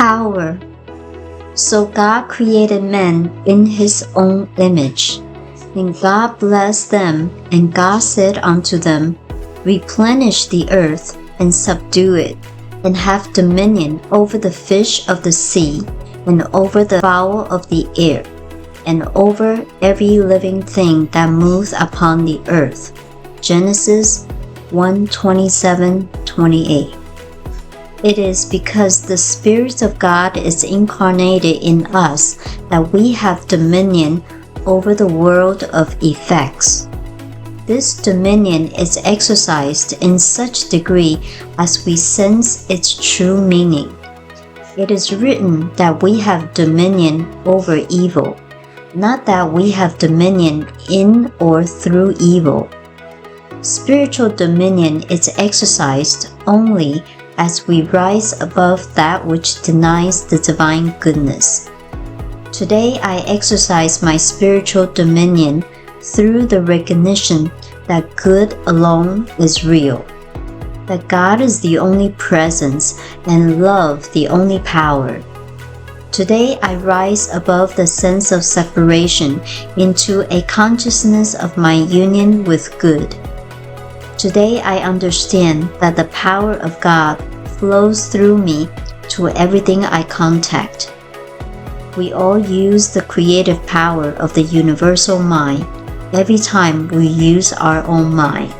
power. So God created man in his own image. And God blessed them, and God said unto them, Replenish the earth, and subdue it, and have dominion over the fish of the sea, and over the fowl of the air, and over every living thing that moves upon the earth. Genesis 1:27-28. It is because the Spirit of God is incarnated in us that we have dominion over the world of effects. This dominion is exercised in such degree as we sense its true meaning. It is written that we have dominion over evil, not that we have dominion in or through evil. Spiritual dominion is exercised only as we rise above that which denies the divine goodness. Today I exercise my spiritual dominion through the recognition that good alone is real, that God is the only presence and love the only power. Today I rise above the sense of separation into a consciousness of my union with good. Today I understand that the power of God flows through me to everything I contact. We all use the creative power of the universal mind every time we use our own mind.